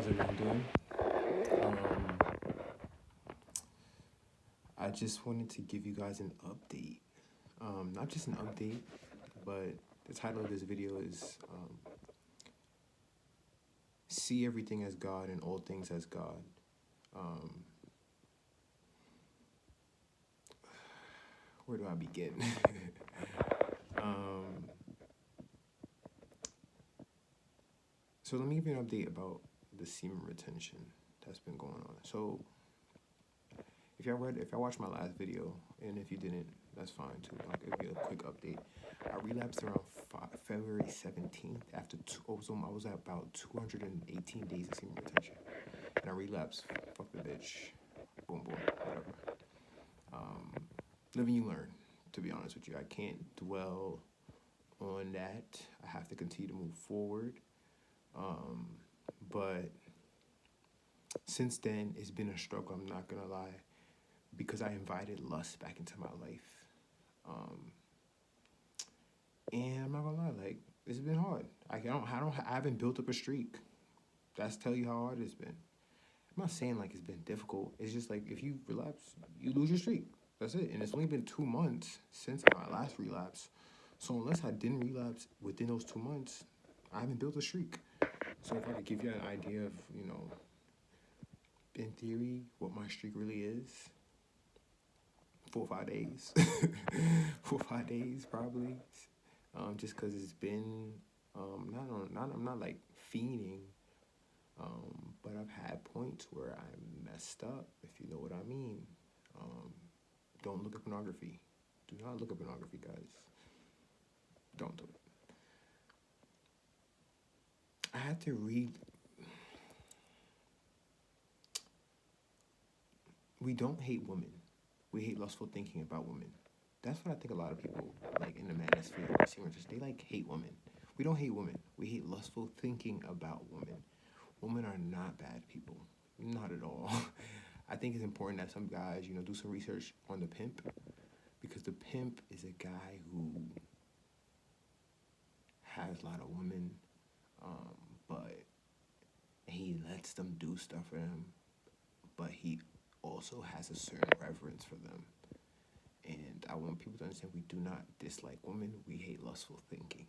How's everyone doing? Um, I just wanted to give you guys an update. Not just an update, but the title of this video is See Everything as God and All Things as God. Um, where do I begin? um, so let me give you an update about the semen retention that's been going on. So if y'all watched my last video, and if you didn't, that's fine too. I'll give you a quick update. I relapsed around February 17th after I was at about 218 days of semen retention, and I relapsed. Fuck the bitch. Boom, boom, whatever. Um, Living you learn. To be honest with you, I can't dwell on that. I have to continue to move forward. But since then, it's been a struggle. I'm not gonna lie, because I invited lust back into my life. And I'm not gonna lie, like it's been hard. I haven't built up a streak. That's tell you how hard it's been. I'm not saying like it's been difficult. It's just like if you relapse, you lose your streak. That's it. And it's only been 2 months since my last relapse. So unless I didn't relapse within those 2 months, I haven't built a streak. So if I could give you an idea of, in theory, what my streak really is, 4 or 5 days. 4 or 5 days probably. Just because it's been I'm not like fiending, but I've had points where I messed up, if you know what I mean. Don't look at pornography. Do not look at pornography, guys. Don't do it. I had to read. We don't hate women. We hate lustful thinking about women. That's what I think a lot of people like in the manosphere, they like hate women. We don't hate women. We hate lustful thinking about women. Women are not bad people. Not at all. I think it's important that some guys, do some research on the pimp, because the pimp is a guy who has a lot of women, but he lets them do stuff for him, but he also has a certain reverence for them. And I want people to understand we do not dislike women. We hate lustful thinking.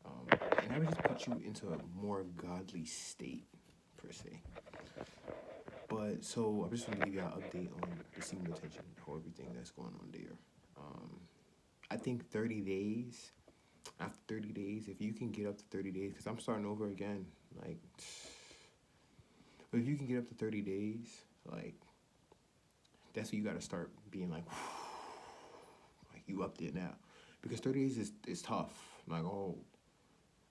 And that would just put you into a more godly state, per se. But so I'm just going to give you an update on the semen retention, or everything that's going on there. I think 30 days, after 30 days, if you can get up to 30 days, because I'm starting over again, like, but if you can get up to 30 days, like, that's when you got to start being like you up there now. Because 30 days is tough. Like,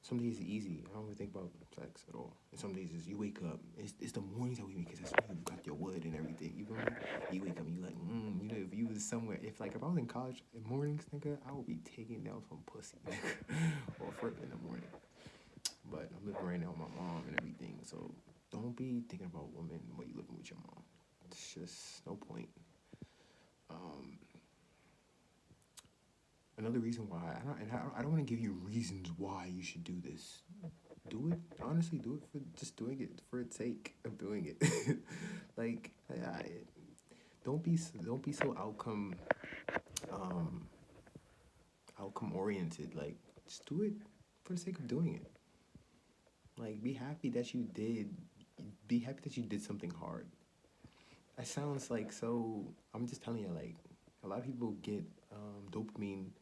some days it's easy. I don't even think about sex at all. And some days is you wake up. It's the mornings that we make, because that's when you got your wood and everything. You feel me? You wake up and you like, if you was somewhere, if I was in college in mornings, nigga, I would be taking down some pussy, or fruit in the morning. But I'm living right now with my mom and everything, so don't be thinking about women when you living with your mom. It's just no point. Another reason why I don't want to give you reasons why you should do this. Do it honestly. Do it for just doing it for its sake of doing it. Like, don't be so outcome oriented. Like, just do it for the sake of doing it. Like, be happy that you did. Be happy that you did something hard. That sounds like so. I'm just telling you, like, a lot of people get dopamine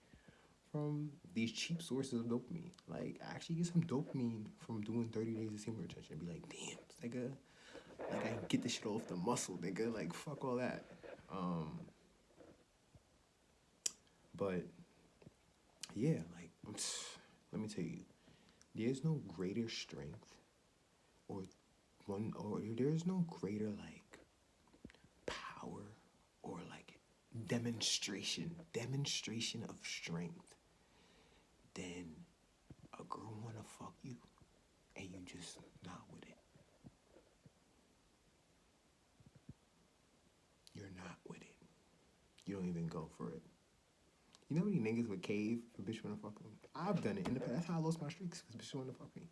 from these cheap sources of dopamine. Like, I actually get some dopamine from doing 30 days of semen retention and be like, damn, nigga, like, I can get this shit off the muscle, nigga. Like, fuck all that. But yeah, like, let me tell you, there's no greater strength or there's no greater like power or like demonstration of strength than a girl wanna fuck you and you just not with it. You're not with it. You don't even go for it. You know how many niggas would cave for bitch wanna fuck them? I've done it in the past. That's how I lost my streaks, because bitch wanna fuck me.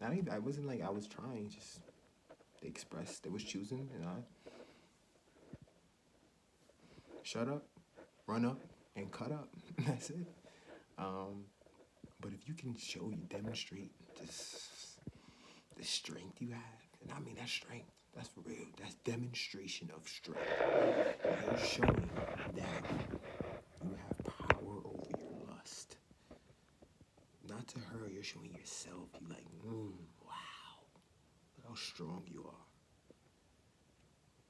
I wasn't like I was trying, just They expressed they was choosing, and I shut up, run up, and cut up. That's it. Um, but if you can show you demonstrate this the strength you have, and I mean that's strength. That's for real. That's demonstration of strength. You're showing that you have power over your lust. Not to her, you're showing yourself. You like, wow, look how strong you are.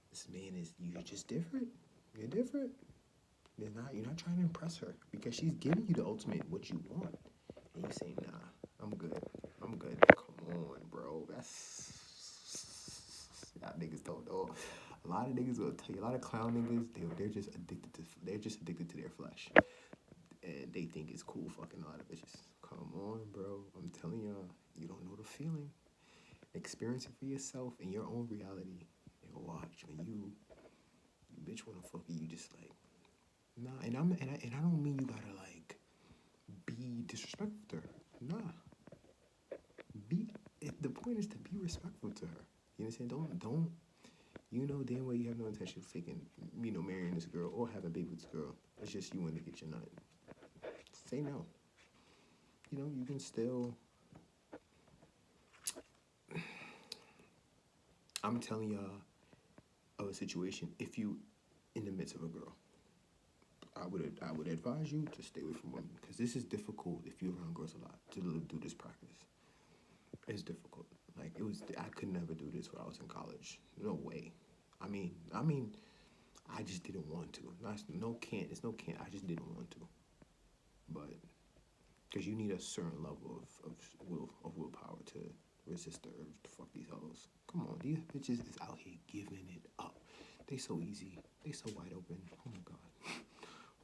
This man is, you're just different. You're different. You're not trying to impress her because she's giving you the ultimate what you want. And you say, nah, I'm good. I'm good. Come on, bro. That's y'all niggas don't know. A lot of niggas will tell you, a lot of clown niggas, they're just addicted to their flesh. And they think it's cool fucking a lot of bitches. Come on, bro. I'm telling y'all, you don't know the feeling. Experience it for yourself in your own reality. And watch when you bitch wanna fuck you just like, nah. And I don't mean you gotta like be disrespectful to her. Nah. The point is to be respectful to her. You know what I'm saying? Don't you know damn well you have no intention of taking, marrying this girl or having a baby with this girl. It's just you want to get your nut. Say no. You can still. I'm telling y'all of a situation. If you in the midst of a girl, I would advise you to stay away from women because this is difficult if you're around girls a lot to do this practice. It's difficult. Like I could never do this when I was in college. No way. I mean, I just didn't want to. It's no can't. I just didn't want to. But because you need a certain level of willpower to resist the urge to fuck these hoes. Come on, these bitches is out here giving it up. They so easy. They so wide open. Oh my god.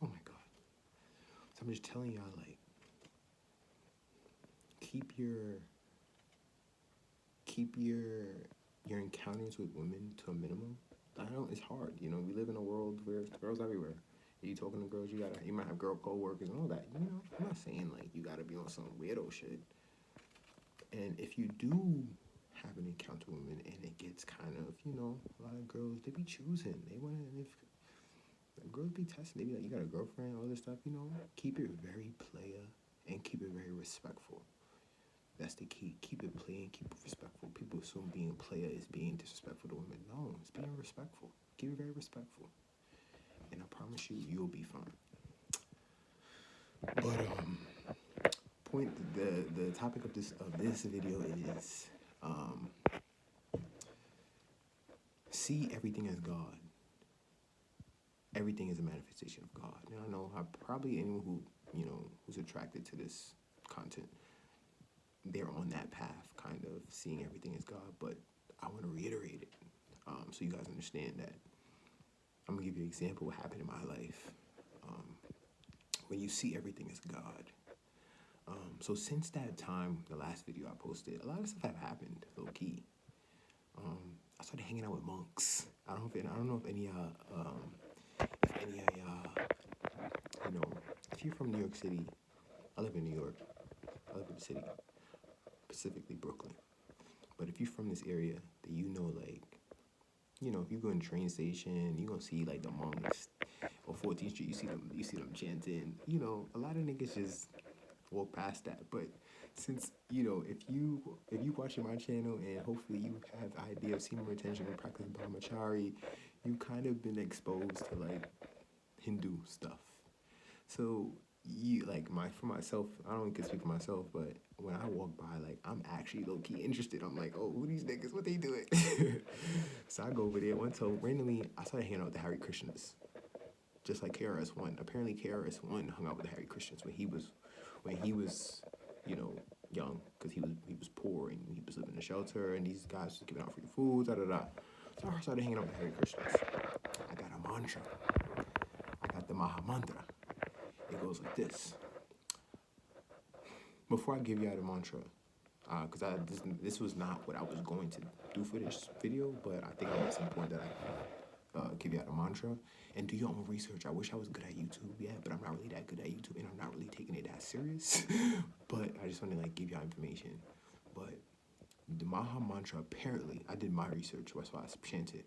Oh my god. So I'm just telling y'all, like, keep your encounters with women to a minimum. It's hard. We live in a world where there's girls everywhere. You talking to girls, you might have girl co-workers and all that. I'm not saying like you gotta be on some weirdo shit. And if you do have an encounter with women and it gets kind of, a lot of girls, they be choosing. They want to, if girls be testing, they be like, you got a girlfriend, all this stuff, keep it very player and keep it very respectful. That's the key. Keep it plain, keep it respectful. People assume being player is being disrespectful to women. No, it's being respectful. Keep it very respectful. And I promise you, you'll be fine. But the topic of this video is see everything as God. Everything is a manifestation of God. Now I know probably anyone who's attracted to this content, they're on that path, kind of seeing everything as God. But I want to reiterate it, so you guys understand that. I'm gonna give you an example of what happened in my life. When you see everything as God. So since that time, the last video I posted, a lot of stuff have happened, low key. I started hanging out with monks. I don't know if any if you're from New York City. I live in New York. I live in the city, specifically Brooklyn. But if you're from this area, then like, if you go in the train station, you're gonna see like the monks. Or 14th Street, you see them chanting. A lot of niggas just walk past that. But since if you watching my channel and hopefully you have the idea of semen retention and practicing brahmachari, you've kind of been exposed to like Hindu stuff. So for myself, I don't can speak for myself, but when I walk by, like, I'm actually low key interested. I'm like, oh, who these niggas? What they doing? So I go over there. Randomly, I started hanging out with the Hare Krishnas. Just like KRS-One. Apparently KRS-One hung out with the Hare Krishnas when he was young, because he was poor and he was living in a shelter, and these guys was giving out free food, So I started hanging out with the Hare Krishnas. I got a mantra. I got the Maha Mantra. It goes like this. Before I give y'all the mantra, because this was not what I was going to do for this video, but I think it's important that I give y'all the mantra and do your own research. I wish I was good at YouTube, but I'm not really that good at YouTube, and I'm not really taking it that serious. But I just want to like give y'all information. But The Maha Mantra, apparently, I did my research, that's why I chanted,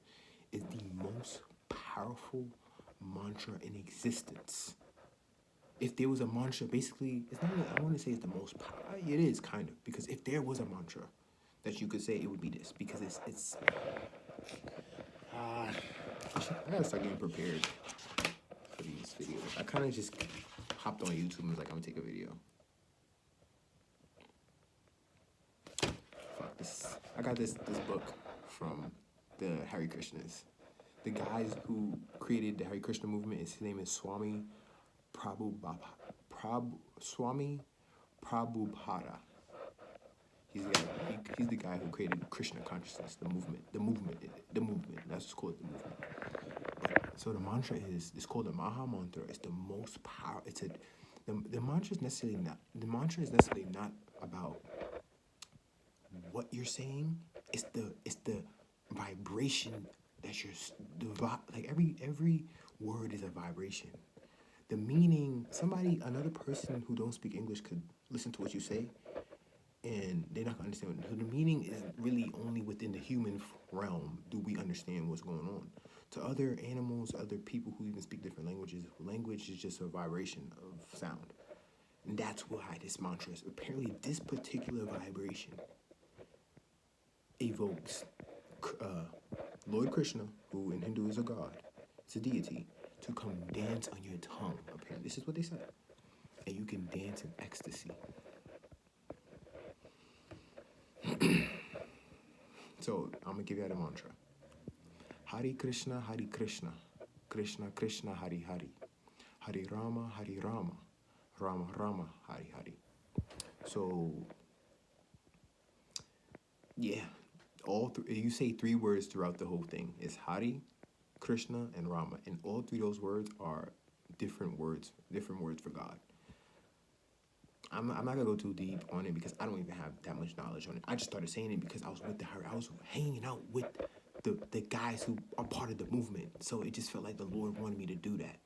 is the most powerful mantra in existence. If there was a mantra, basically, it's not. I want to say it's the most power. It is kind of, because if there was a mantra that you could say, it would be this, because it's. I gotta start getting prepared for these videos. I kind of just hopped on YouTube and was like, I'm gonna take a video. Fuck this. I got this book from the Hare Krishnas. The guys who created the Hare Krishna movement, his name is Swami Swami Prabhupada. He's the guy who created Krishna consciousness, the movement. That's what's called, the movement. So the mantra it's called the Maha Mantra. It's the most power. The mantra is necessarily not about what you're saying. It's the vibration that like every word is a vibration. The meaning, another person who don't speak English could listen to what you say, and they're not gonna understand. So the meaning is really only within the human realm do we understand what's going on. To other animals, other people who even speak different languages, language is just a vibration of sound. And that's why this mantra is. Apparently, this particular vibration evokes Lord Krishna, who in Hindu is a god, it's a deity, to come dance on your tongue. Apparently, this is what they said. And you can dance in ecstasy. So, I'm going to give you the mantra. Hare Krishna, Krishna Krishna, Hare Hare. Hare Rama, Rama Rama, Hare Hare. So, yeah, you say 3 words throughout the whole thing. It's Hare, Krishna, and Rama. And all 3 of those words are different words for God. I'm not gonna go too deep on it because I don't even have that much knowledge on it. I just started saying it because I was hanging out with the guys who are part of the movement. So it just felt like the Lord wanted me to do that.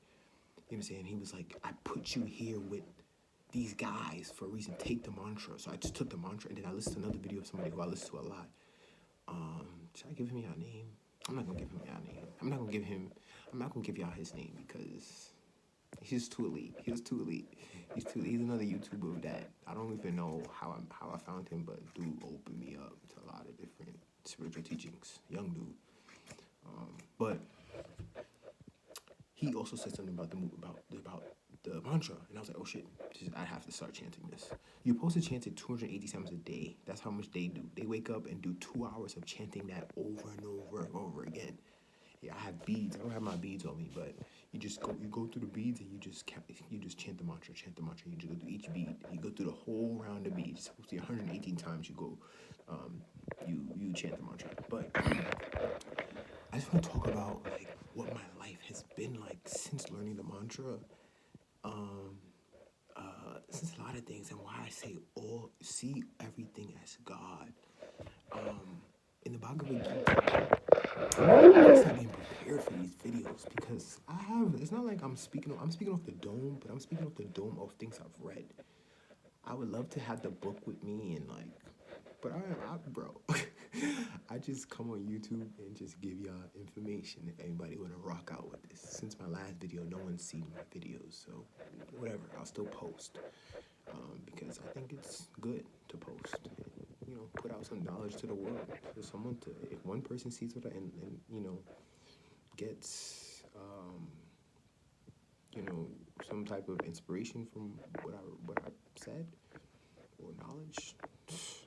You know what I'm saying? He was like, I put you here with these guys for a reason. Take the mantra. So I just took the mantra, and then I listened to another video of somebody who I listen to a lot. Should I give him your name? I'm not gonna give him your name. I'm not gonna give y'all his name because he's too elite. He's another YouTuber that I don't even know how I found him, but dude opened me up to a lot of different spiritual teachings. Young dude. But he also said something about the mantra, and I was like, oh shit, I have to start chanting this. You're supposed to chant it 280 times a day. That's how much they do. They wake up and do 2 hours of chanting that over and over and over again. Yeah, I have beads. I don't have my beads on me, but you go through the beads and you just chant the mantra. You just go through each bead. You go through the whole round of beads. It's supposed to be 118 times you go. You chant the mantra. But I just want to talk about like what my life has been like since learning the mantra. Since a lot of things, and why I say see everything as God. In the Bhagavad Gita, I'm being prepared for these videos because it's not like I'm speaking off the dome, but I'm speaking off the dome of things I've read. I would love to have the book with me and but bro, I just come on YouTube and just give y'all information if anybody want to rock out with this. Since my last video, no one's seen my videos, so whatever, I'll still post because I think it's good to post and, put out some knowledge to the world for someone to, if one person sees what and gets some type of inspiration from what I said or knowledge,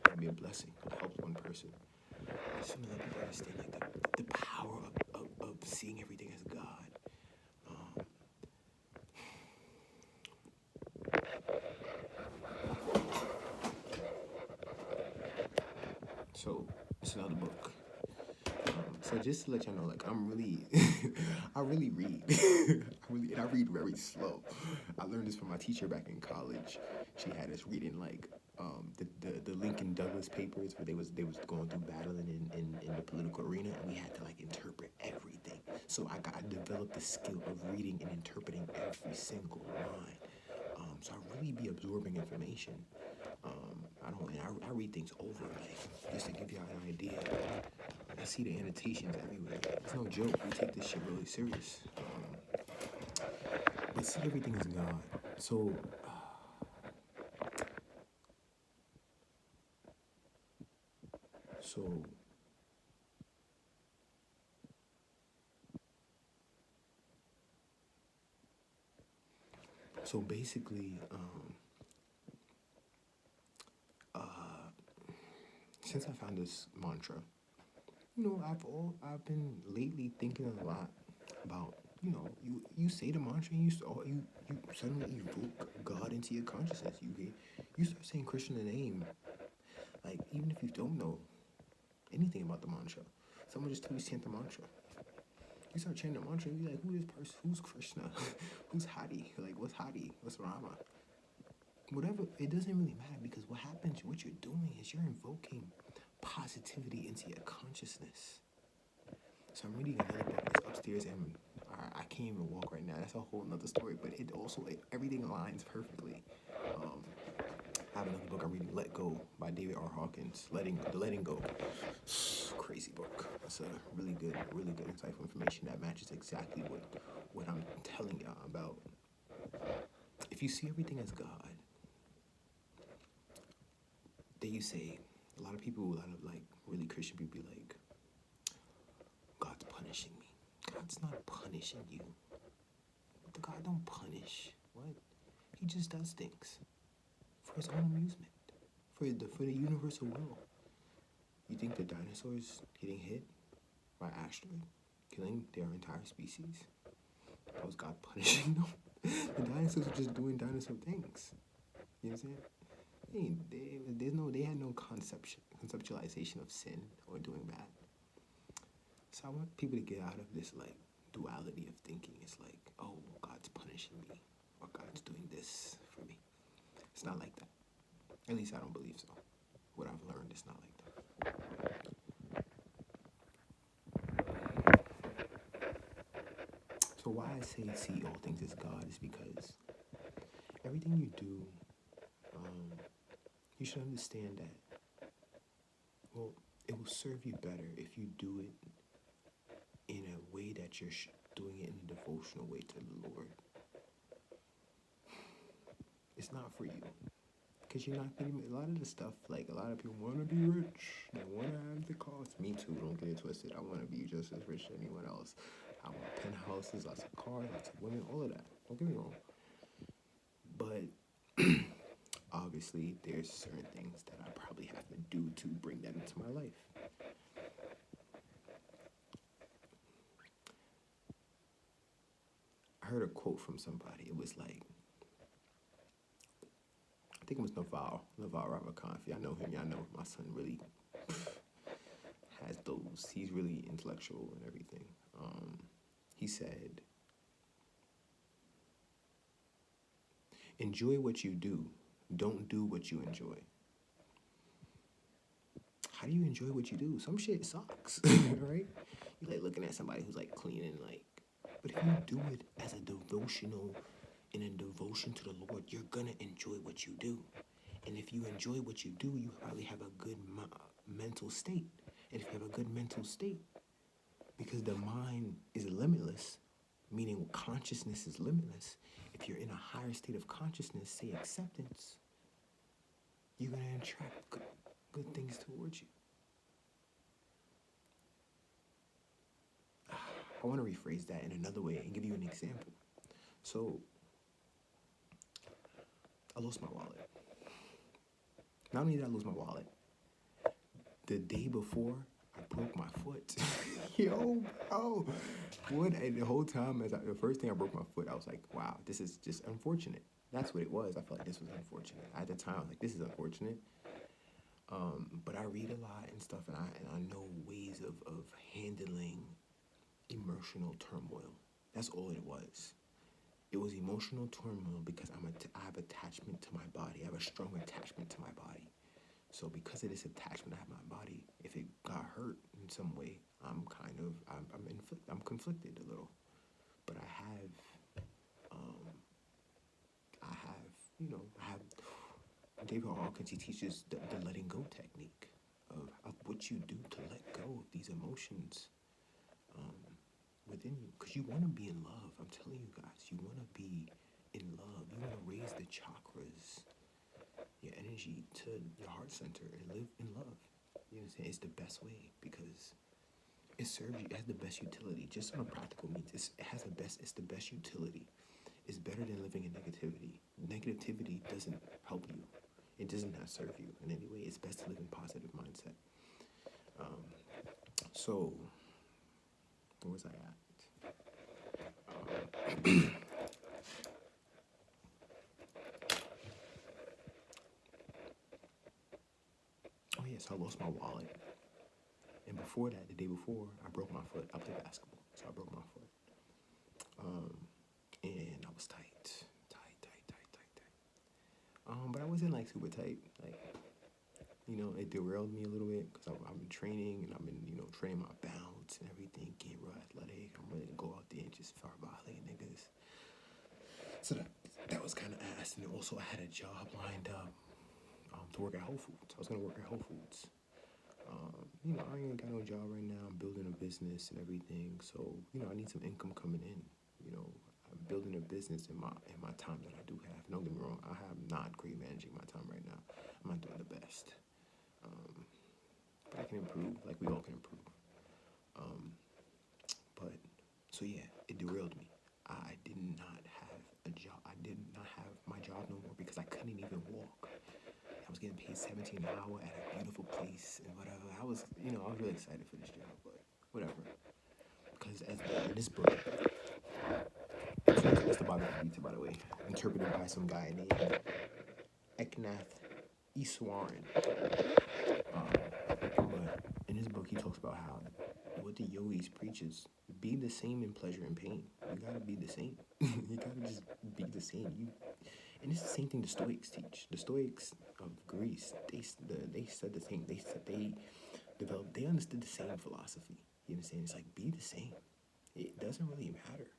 that'd be a blessing. It helps one person. I just want to let people understand like the power of seeing everything as God. So it's another book. So just to let y'all know, like I'm really, I really read. I read very slow. I learned this from my teacher back in college. She had us reading like the Lincoln Douglas papers where they was going through battling in the political arena, and we had to like interpret everything. So I developed the skill of reading and interpreting every single line. So I really be absorbing information. I read things over, like, just to give y'all an idea. I see the annotations everywhere. It's no joke. We take this shit really serious. But see, everything is God. So basically, since I found this mantra, I've been lately thinking a lot about, you say the mantra and you suddenly evoke God into your consciousness. You start saying Krishna name, like, even if you don't know anything about the mantra. Someone just told you chant the mantra. You start chanting the mantra, you're like, who is this person? Who's Krishna? Who's Hari? Like, what's Hari? What's Rama? Whatever, it doesn't really matter, because what happens, what you're doing is you're invoking positivity into your consciousness. So I'm reading another book that's upstairs, and I can't even walk right now. That's a whole nother story, but everything aligns perfectly. I have another book I'm reading, Let Go, by David R. Hawkins. Letting Go. Crazy book. That's a really good insightful information that matches exactly what I'm telling y'all about. If you see everything as God, then you say, a lot of like really Christian people be like, God's punishing me. God's not punishing you. The God don't punish. What? He just does things for his own amusement, for the universal will. You think the dinosaurs getting hit by asteroid, killing their entire species, that was God punishing them? The dinosaurs were just doing dinosaur things. You know what I'm saying? They had no conceptualization of sin or doing bad. So I want people to get out of this, like, duality of thinking. It's like, oh, God's punishing me, or God's doing this for me. It's not like that. At least I don't believe so. What I've learned, it's not like that. So why I say see all things as God is because everything you do, you should understand that, well, it will serve you better if you do it in a way that you're doing it in a devotional way to the Lord. It's not for you. Because you're not getting a lot of the stuff, like, a lot of people want to be rich. They want to have the cost. Me too, don't get it twisted. I want to be just as rich as anyone else. I want penthouses, lots of cars, lots of women, all of that. Don't get me wrong. But obviously, there's certain things that I probably have to do to bring that into my life. I heard a quote from somebody. It was like, I think it was Naval Ravikant. Y'all know him. Y'all know my son really has those. He's really intellectual and everything. He said, enjoy what you do. Don't do what you enjoy. How do you enjoy what you do? Some shit sucks, right? You're like looking at somebody who's like cleaning, like, but if you do it as a devotional, in a devotion to the Lord, you're gonna enjoy what you do. And if you enjoy what you do, you probably have a good mental state. And if you have a good mental state, because the mind is limitless, meaning consciousness is limitless, if you're in a higher state of consciousness, say acceptance, you're going to attract good things towards you. I want to rephrase that in another way and give you an example. So, I lost my wallet. Not only did I lose my wallet, the day before, I broke my foot. Yo, bro. What? And the whole time, the first thing I broke my foot, I was like, wow, this is just unfortunate. That's what it was. I felt like this was unfortunate. At the time, I was like, this is unfortunate. But I read a lot and stuff, and I know ways of handling emotional turmoil. That's all it was. It was emotional turmoil because I have attachment to my body. I have a strong attachment to my body. So because of this attachment I have to my body, if it got hurt in some way, I'm conflicted a little. But I have I have David Hawkins. He teaches the letting go technique of what you do to let go of these emotions um, within you, because you want to be in love. I'm telling you guys, you want to be in love. You want to raise the chakras, your energy to your heart center, and live in love. You know what I'm saying? It's the best way because it serves you. It has the best utility. Just on a practical means, it has the best. It's the best utility. It's better than living in negativity. Negativity doesn't help you. It does not serve you in any way. It's best to live in positive mindset. Um, so, where was I at? Oh yes, I lost my wallet. And before that, the day before, I broke my foot. I played basketball, so I broke my foot. Um, and I was tight. But I wasn't like super tight. Like, it derailed me a little bit because I've been training and I've been, training my bounce and everything, getting real athletic. I'm ready to go out there and just start violating niggas. So that was kind of ass. And also I had a job lined up to work at Whole Foods. I was gonna work at Whole Foods. I ain't got no job right now. I'm building a business and everything. So, I need some income coming in. I'm building a business in my time that I do have. Don't get me wrong, I have not great managing my time right now. I'm not doing the best. But I can improve, like we all can improve. Um, but so yeah, it derailed me. I did not have a job. I did not have my job no more because I couldn't even walk. I was getting paid $17 an hour at a beautiful place and whatever. I was really excited for this job, but whatever. Because in this book, it's the Bhagavad Gita, by the way, interpreted by some guy named Eknath Easwaran. But in his book, he talks about how what the yogis preach is be the same in pleasure and pain. You gotta be the same. You gotta just be the same. And it's the same thing the Stoics teach. The Stoics of Greece, they said the same. They said they understood the same philosophy. You understand? It's like be the same. It doesn't really matter.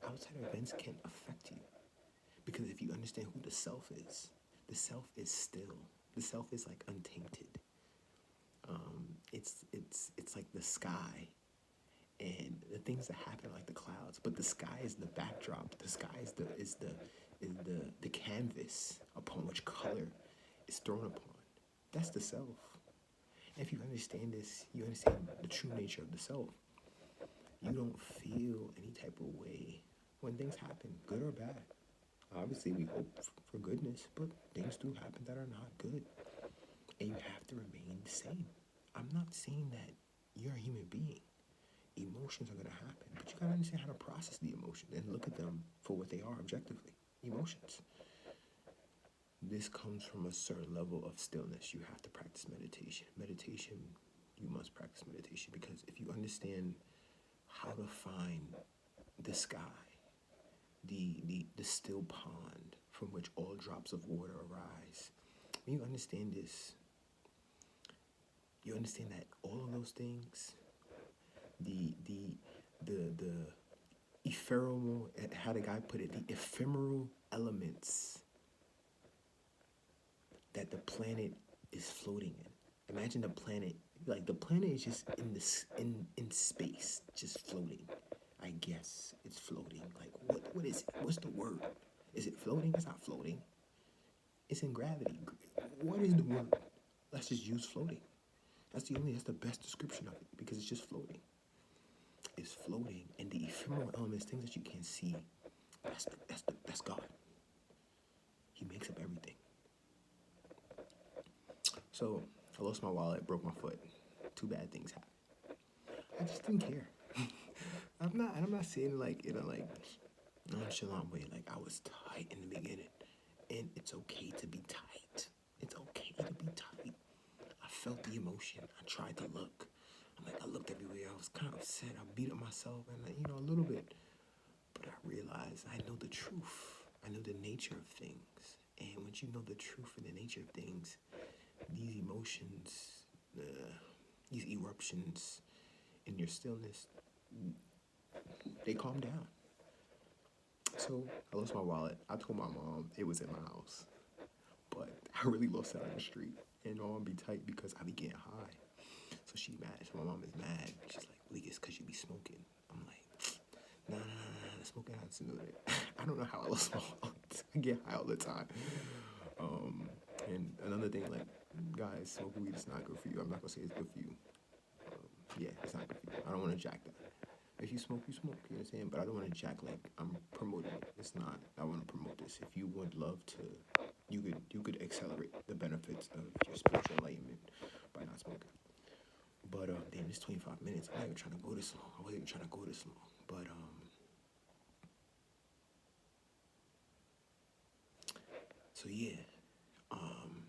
Outside events can affect you because if you understand who the self is still. The self is like untainted. It's like the sky and the things that happen are like the clouds, but the sky is the backdrop. The sky is the canvas upon which color is thrown upon. That's the self. And if you understand this, you understand the true nature of the self. You don't feel any type of way when things happen, good or bad. Obviously, we hope for goodness, but things do happen that are not good. And you have to remain the same. I'm not saying that you're a human being. Emotions are going to happen, but you got to understand how to process the emotion and look at them for what they are objectively. Emotions. This comes from a certain level of stillness. You have to practice meditation. You must practice meditation because if you understand how to find the sky, the still pond from which all drops of water arise, when you understand this, you understand that all of those things, the ephemeral, how the guy put it, the ephemeral elements that the planet is floating in. Imagine the planet, like the planet is just in space, just floating. I guess it's floating. Like what is it? What's the word? Is it floating? It's not floating. It's in gravity. What is the word? Let's just use floating. That's the best description of it because it's just floating. It's floating, and the ephemeral elements, things that you can't see, that's God. He makes up everything. So I lost my wallet, broke my foot. Two bad things happened. I just didn't care. I'm not saying like in a like nonchalant way. Like I was tight in the beginning, and it's okay to be tight. It's okay to be tight. I felt the emotion. I tried to look. I looked everywhere. I was kind of upset. I beat up myself, and a little bit. But I realized I know the truth. I know the nature of things. And once you know the truth and the nature of things, these emotions, these eruptions in your stillness, they calm down. So I lost my wallet. I told my mom it was in my house, but I really lost it on the street. And my mom be tight because I be getting high. So she mad. So my mom is mad. She's like, "Leak, it's because you be smoking." I'm like, nah, the smoking has to do with it. I don't know how I lost my wallet. I get high all the time. Um, and another thing, like, guys, smoking weed is not good for you. I'm not gonna say it's good for you. Yeah, it's not good for you. I don't want to jack that. If you smoke, you smoke. You know what I'm saying? But I don't want to jack like I'm promoting it. It's not. I want to promote this. If you would love to, you could accelerate the benefits of your spiritual enlightenment by not smoking. But damn, it's 25 minutes. I'm not even trying to go this long. I wasn't even trying to go this long. But so yeah, um,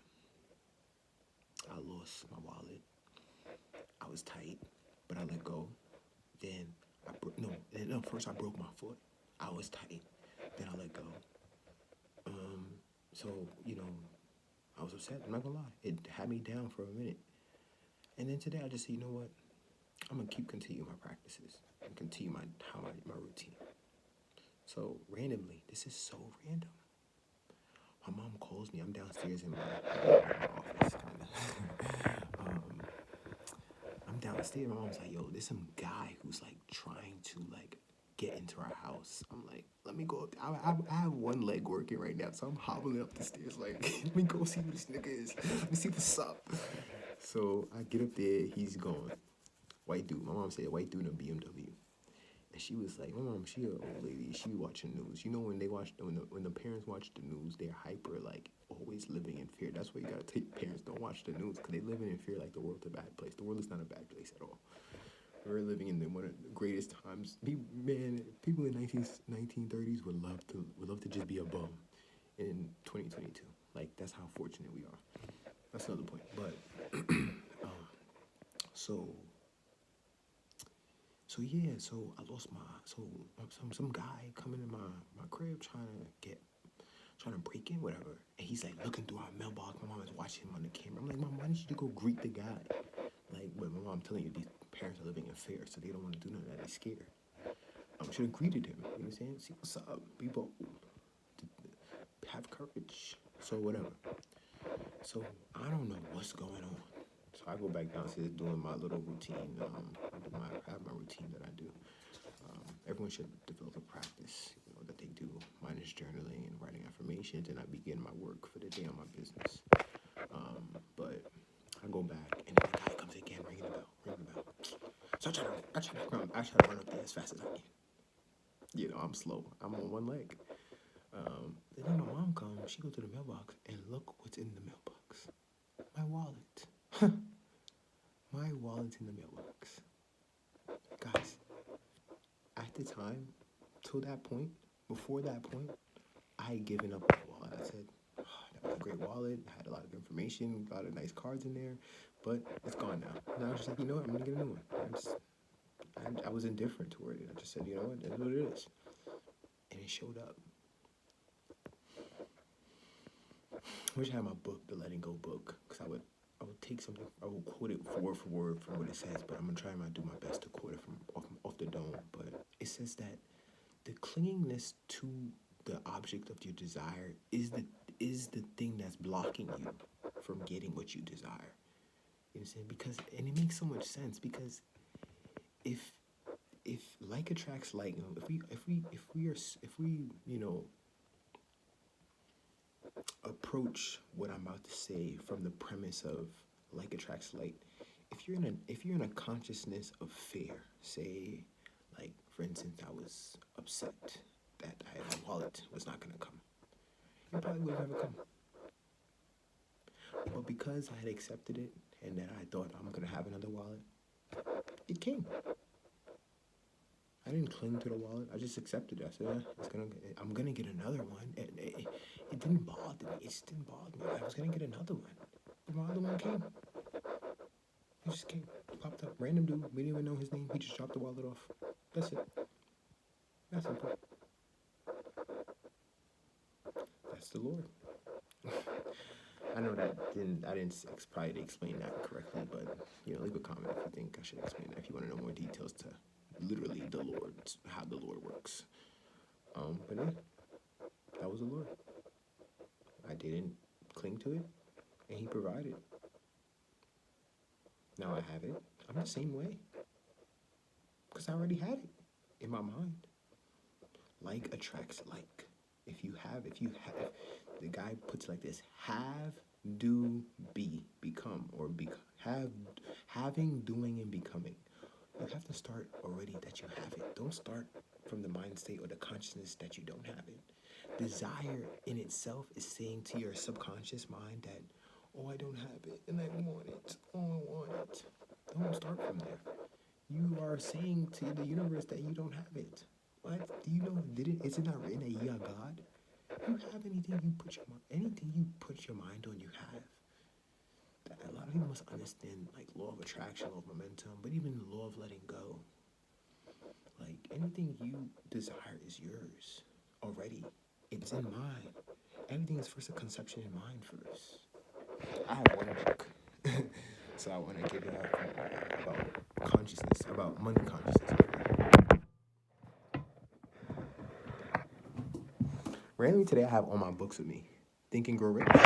I lost my wallet. I was tight, but I let go. Then no. First I broke my foot. I was tight. Then I let go. Um, so I was upset. I'm not gonna lie. It had me down for a minute. And then today I just said, you know what? I'm gonna continue my practices and continue my routine. So randomly, this is so random. My mom calls me. I'm downstairs in my office, kind of. I'm downstairs. My mom's like, "Yo, there's some guy who's like trying to like get into our house." I'm like, "Let me go." I have one leg working right now, so I'm hobbling up the stairs. Like, let me go see who this nigga is. Let me see what's up. So I get up there. He's gone. White dude. My mom said white dude in a BMW. And she was like, my mom, she an old lady. She be watching news. You know when they watch when the parents watch the news, they're hyper like always living in fear. That's why you gotta take parents don't watch the news because they living in fear like the world's a bad place. The world is not a bad place at all. We're living in one of the greatest times. People in 1930s would love to just be a bum in 2022. Like that's how fortunate we are. That's another point. But so so I lost my some guy coming in my crib trying to break in whatever, and he's like looking through our mailbox. My mom is watching him on the camera. I'm like, Mom, why didn't you go greet the guy? Like, but my mom telling you these parents are living in fear, so they don't want to do none of that. They're scared. I should have greeted him. You know what I'm saying? See what's up, people. Have courage. So whatever. So I don't know what's going on. So I go back downstairs doing my little routine. I have my routine that I do. Everyone should develop a practice, that they do. Mine is journaling and writing affirmations, and I begin my work for the day on my business. But I go back, and then the guy comes again, ringing the bell. So I try to run up there as fast as I can. I'm slow. I'm on one leg. Then my mom comes. She goes to the mailbox, and look what's in the mailbox. My wallet. My wallet's in the mailbox. Guys, at the time, till that point, before that point, I had given up on the wallet. I said, oh, that was a great wallet. It had a lot of information, a lot of nice cards in there, but it's gone now. And I was just like, you know what? I'm going to get a new one. I was indifferent toward it. I just said, you know what? That's what it is. And it showed up. I wish I had my book, the Letting Go book, because I would take something, I would quote it word for word from what it says, but I'm going to try and do my best to quote it from off the dome. But it says that the clingingness to the object of your desire is the thing that's blocking you from getting what you desire. You know what I'm saying? Because and it makes so much sense because if like attracts like, if we approach what I'm about to say from the premise of like attracts like, if you're in a consciousness of fear, say like for instance I was upset that my wallet was not gonna come. It probably would have never come. But because I had accepted it and that I thought I'm gonna have another wallet, it came. I didn't cling to the wallet. I just accepted it. I said, I'm gonna get another one. And it didn't bother me. It just didn't bother me. I was gonna get another one. But my other one came. It just came. It popped up. Random dude. We didn't even know his name. He just dropped the wallet off. That's it. That's simple. That's the Lord. I know that I didn't probably explain that correctly, but leave a comment if you think I should explain that. If you want to know more details to literally the Lord, how the Lord works. But yeah, that was the Lord. I didn't cling to it, and He provided. Now I have it. I'm the same way because I already had it in my mind. Like attracts like. If you have, the guy puts it like this: have, do, be, become, or having, doing, and becoming. You have to start already that you have it. Don't start from the mind state or the consciousness that you don't have it. Desire in itself is saying to your subconscious mind that, oh, I don't have it and I want it. Oh, I want it. Don't start from there. You are saying to the universe that you don't have it. What? Do you know? Is it not written that ye are God? You have anything you put your mind on, you have. A lot of people must understand like law of attraction, law of momentum, but even the law of letting go. Like anything you desire is yours already. It's in mind. Everything is first a conception in mind first. I have one book, so I want to give it about consciousness, about money consciousness. Randomly today, I have all my books with me. Think and Grow Rich. Y'all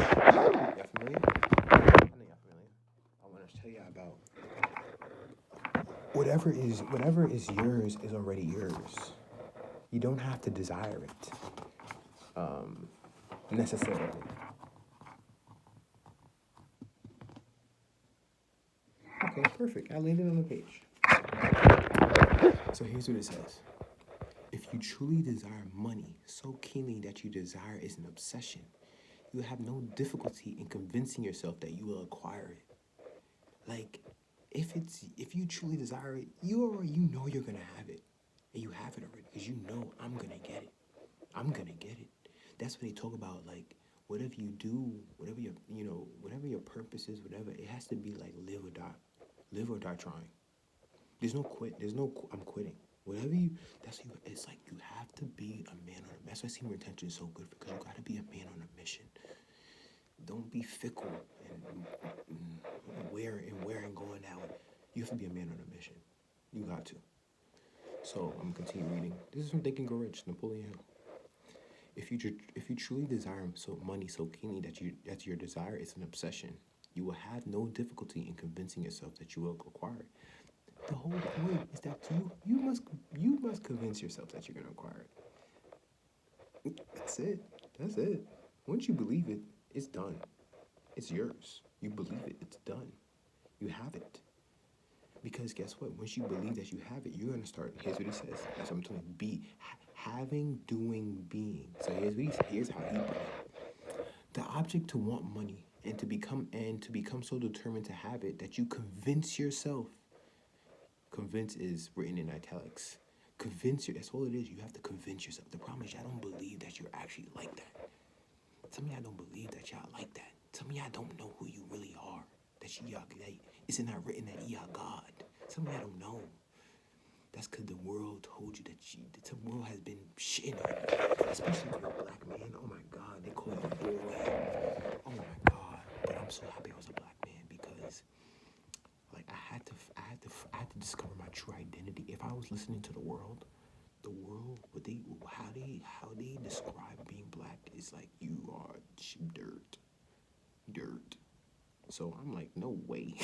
familiar? I know y'all familiar. I want to tell y'all about whatever is yours is already yours. You don't have to desire it necessarily. Okay, perfect. I laid it on the page. So here's what it says. If you truly desire money so keenly that you desire is an obsession, you will have no difficulty in convincing yourself that you will acquire it. Like, if you truly desire it, you know you're gonna have it, and you have it already because you know I'm gonna get it. I'm gonna get it. That's what they talk about. Like, whatever you do, whatever your purpose is, whatever, it has to be like live or die trying. There's no quit. I'm quitting. Whatever you, it's like you have to be a man on a. That's why Senior Retention is so good because you got to be a man on a mission. Don't be fickle and wearing going out. You have to be a man on a mission. You got to. So I'm gonna continue reading. This is from Think and Grow Rich, Napoleon Hill. If you truly desire money so keenly that your desire is an obsession, you will have no difficulty in convincing yourself that you will acquire it. The whole point is that you must convince yourself that you're gonna acquire it. That's it. Once you believe it, it's done. It's yours. You believe it, it's done. You have it. Because guess what? Once you believe that you have it, you're gonna start. Here's what he says. That's what I'm telling you. Be having, doing, being. So here's how he put it. The object to want money and to become so determined to have it that you convince yourself. Convince is written in italics. That's all it is. You have to convince yourself. The problem is y'all don't believe that you're actually like that. Some of y'all don't believe that y'all like that. Some of y'all don't know who you really are. It's not written that you are God. Some of y'all don't know. That's because the world told you that the world has been shitting on you. Especially if you're a black man. Oh my God, they call you boy. Oh my God. But I'm so happy I was a black man because like I had to discover my true identity. If I was listening to the world, how they describe being black is like you are dirt. So I'm like, no way,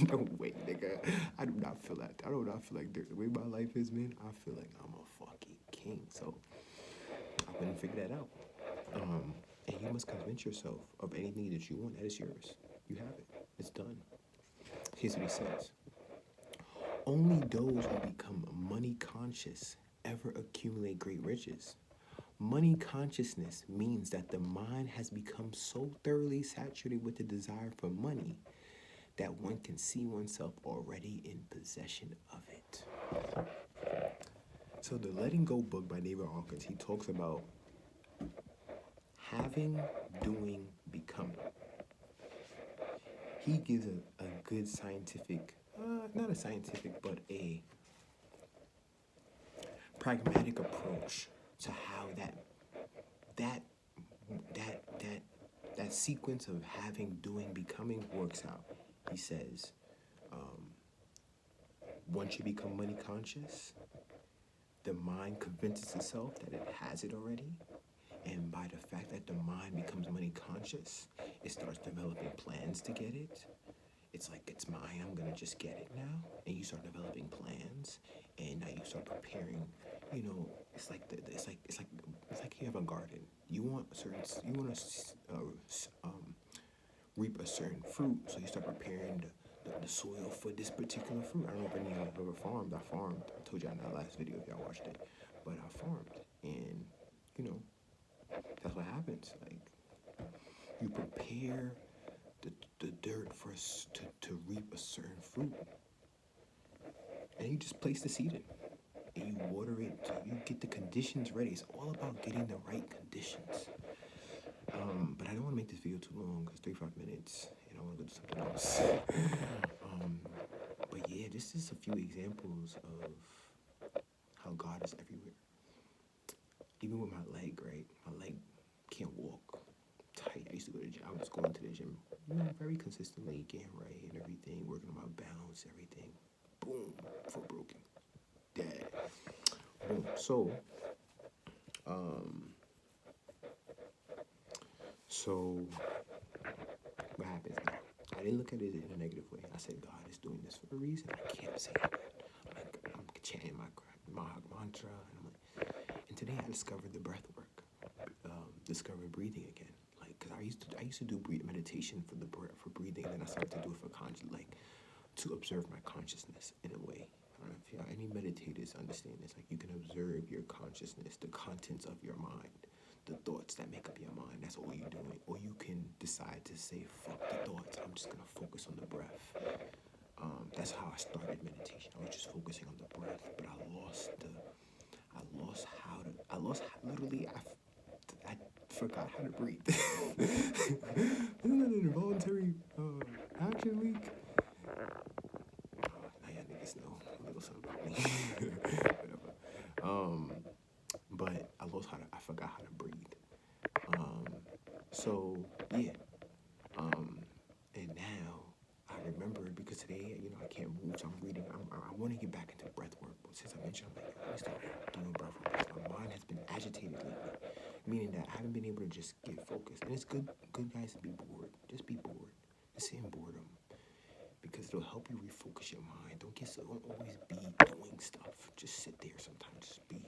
no way, nigga. I do not feel that. I do not feel like dirt. The way my life is, man, I feel like I'm a fucking king. So I couldn't figure that out. And you must convince yourself of anything that you want that is yours. You have it. It's done. Here's what he says. Only those who become money conscious ever accumulate great riches. Money consciousness means that the mind has become so thoroughly saturated with the desire for money that one can see oneself already in possession of it. So the Letting Go book by David Hawkins, he talks about having, doing, becoming. He gives a good scientific, not a scientific, but a pragmatic approach to how that sequence of having, doing, becoming works out. He says, once you become money conscious, the mind convinces itself that it has it already. And by the fact that the mind becomes money conscious, it starts developing plans to get it. It's like, it's mine, I'm gonna just get it now. And you start developing plans, and now you start preparing. You know, it's like it's like you have a garden. You want to reap a certain fruit, so you start preparing the soil for this particular fruit. I don't know if any of you ever farmed. I farmed. I told y'all in that last video if y'all watched it, but I farmed, and you know that's what happens. Like, you prepare the dirt for us to reap a certain fruit, and you just place the seed in, and you water it till you get the conditions ready. It's all about getting the right conditions. But I don't want to make this video too long because 35 minutes, and I want to go do something else. But yeah, this is a few examples of how God is everywhere. Even with my leg, right? My leg can't walk tight. I used to go to the gym. I was going to the gym, very consistently, getting right and everything, working on my balance, everything. Boom, foot broken. Dead. Boom. So what happens now? I didn't look at it in a negative way. I said, God is doing this for a reason. I kept saying that. Like, I'm chanting my mantra, and today I discovered the breath work. Discovered breathing again. Like, cause I used to do meditation for breathing, and then I started to do it for to observe my consciousness in a way. I don't know if any meditators understand this. Like, you can observe your consciousness, the contents of your mind, the thoughts that make up your mind. That's all you're doing. Or you can decide to say, fuck the thoughts. I'm just gonna focus on the breath. That's how I started meditation. I was just focusing on the breath, but I forgot how to breathe. Isn't that an involuntary action leak? Now y'all niggas know a little something about me. Whatever. But I forgot how to breathe. So yeah. And now I remember it because today, I can't move, so I'm reading. I want to get back into breath work, but since I mentioned, I'm like, I start doing breath work because my mind has been agitated lately, meaning that I haven't been able to just get focused. And it's good guys, to be bored. Just be bored. Just sit in boredom, because it'll help you refocus your mind. Don't always be doing stuff. Just sit there sometimes. Just be.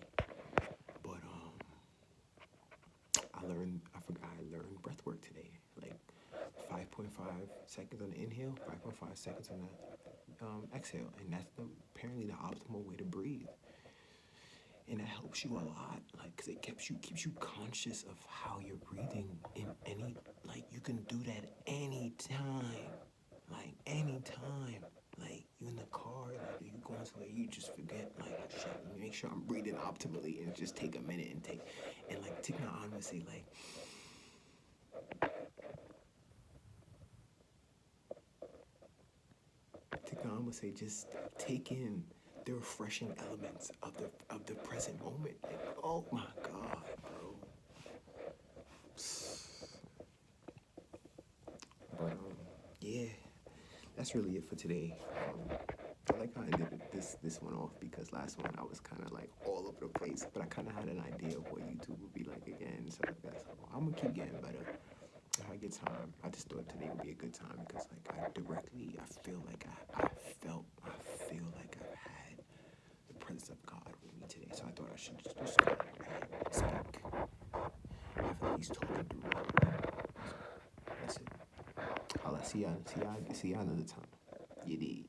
But I learned breath work today. Like 5.5 seconds on the inhale, 5.5 seconds on the exhale, and that's apparently the optimal way to breathe. And it helps you a lot, like, cause it keeps you conscious of how you're breathing in you can do that anytime. Like, anytime. Like, you in the car, like, you going somewhere, you just forget, like, oh shit, let me make sure I'm breathing optimally, and just take a minute and take Thich Nhat Hanh would say, like, just take in the refreshing elements of the present moment. Like, oh my God, bro. But yeah, that's really it for today. I like how I ended this one off, because last one I was kind of like all over the place, but I kind of had an idea of what YouTube would be like again. So that's I'm gonna keep getting better. If I get time, I just thought today would be a good time, because like I feel like I've had the presence of God with me today. So I thought I should just go ahead and speak. I feel like he's talking through me. So that's it. I'll see y'all another time. You did.